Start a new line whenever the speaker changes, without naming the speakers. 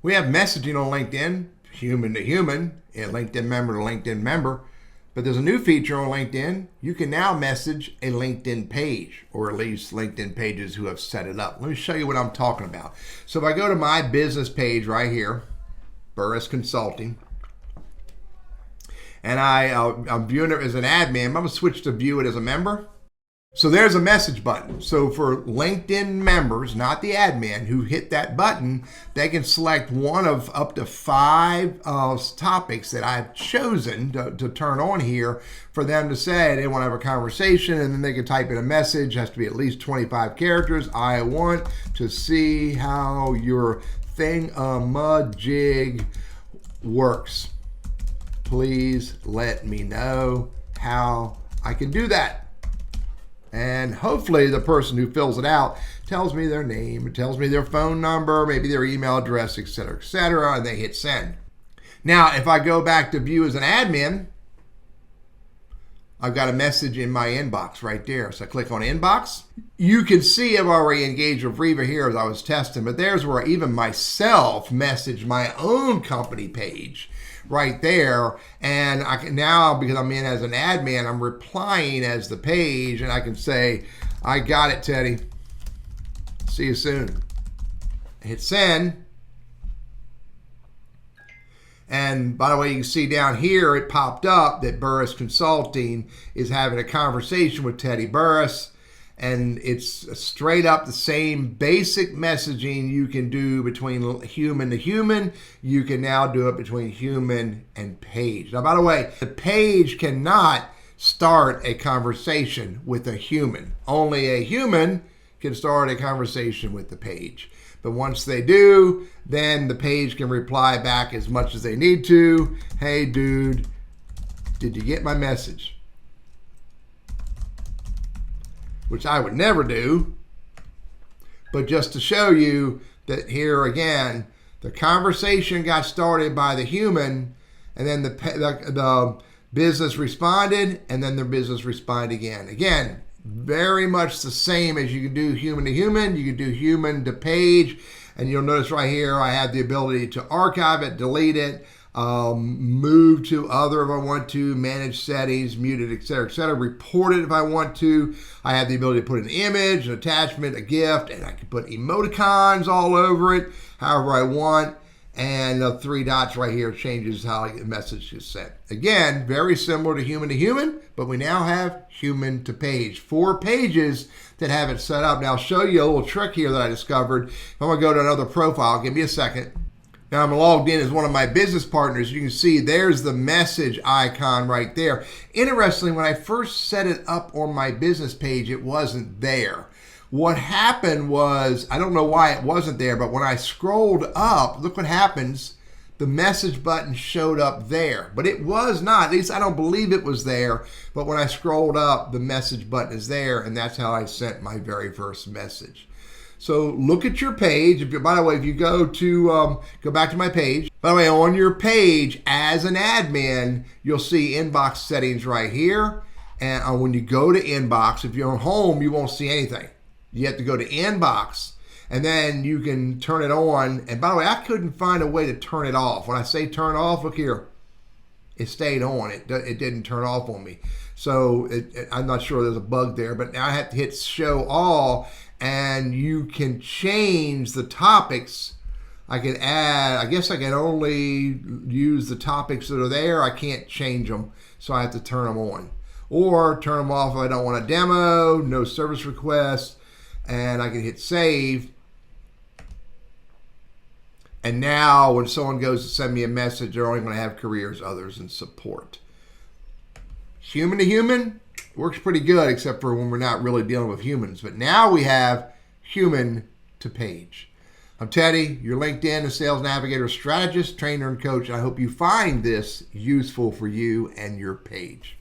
We have messaging on LinkedIn, human to human, and LinkedIn member to LinkedIn member. But there's a new feature on LinkedIn. You can now message a LinkedIn page, or at least LinkedIn pages who have set it up. Let me show you what I'm talking about. So if I go to my business page right here, Burriss Consulting, and I'm viewing it as an admin, I'm going to switch to view it as a member. So there's a message button. So for LinkedIn members, not the admin, who hit that button, they can select one of up to 5 topics that I've chosen to turn on here for them to say they want to have a conversation, and then they can type in a message. It has to be at least 25 characters. I want to see how your thingamajig works. Please let me know how I can do that. And hopefully the person who fills it out tells me their name, it tells me their phone number, maybe their email address, etc., and they hit send. Now, if I go back to view as an admin, I've got a message in my inbox right there. So I click on inbox. You can see I've already engaged with Riva here as I was testing, but there's where I even myself message my own company page right there. And I can now, because I'm in as an admin, I'm replying as the page, and I can say, I got it, Teddy. See you soon. Hit send. And by the way, you can see down here, it popped up that Burriss Consulting is having a conversation with Teddy Burriss. And it's straight up the same basic messaging you can do between human to human. You can now do it between human and page. Now, by the way, the page cannot start a conversation with a human. Only a human can start a conversation with the page. But once they do, then the page can reply back as much as they need to. Hey, dude, did you get my message? Which I would never do, but just to show you that here again, the conversation got started by the human, and then the business responded, and then the business responded again. Again, very much the same as you can do human to human, you can do human to page, and you'll notice right here I have the ability to archive it, delete it, move to other if I want to, manage settings, mute it, etc., report it if I want to. I have the ability to put an image, an attachment, a gift, and I can put emoticons all over it, however I want. And the 3 dots right here changes how the message is sent. Again, very similar to human, but we now have human to page. 4 pages that have it set up. Now I'll show you a little trick here that I discovered. If I'm gonna go to another profile, give me a second. Now I'm logged in as one of my business partners. You can see there's the message icon right there. Interestingly, when I first set it up on my business page, it wasn't there. What happened was, I don't know why it wasn't there, but when I scrolled up, look what happens. The message button showed up there, but it was not. At least I don't believe it was there. But when I scrolled up, the message button is there, and that's how I sent my very first message. So look at your page. If you, by the way, if you go back to my page, by the way, on your page as an admin, you'll see inbox settings right here. And when you go to inbox, if you're on home, you won't see anything. You have to go to inbox, and then you can turn it on. And by the way, I couldn't find a way to turn it off. When I say turn off, look here, it stayed on. It didn't turn off on me. So I'm not sure there's a bug there, but now I have to hit show all. And you can change the topics. I can add, I guess I can only use the topics that are there. I can't change them, so I have to turn them on. Or turn them off if I don't want a demo, no service request, and I can hit save. And now when someone goes to send me a message, they're only going to have careers, others, and support. Human to human works pretty good, except for when we're not really dealing with humans. But now we have human to page. I'm Teddy, your LinkedIn and Sales Navigator strategist, trainer, and coach. I hope you find this useful for you and your page.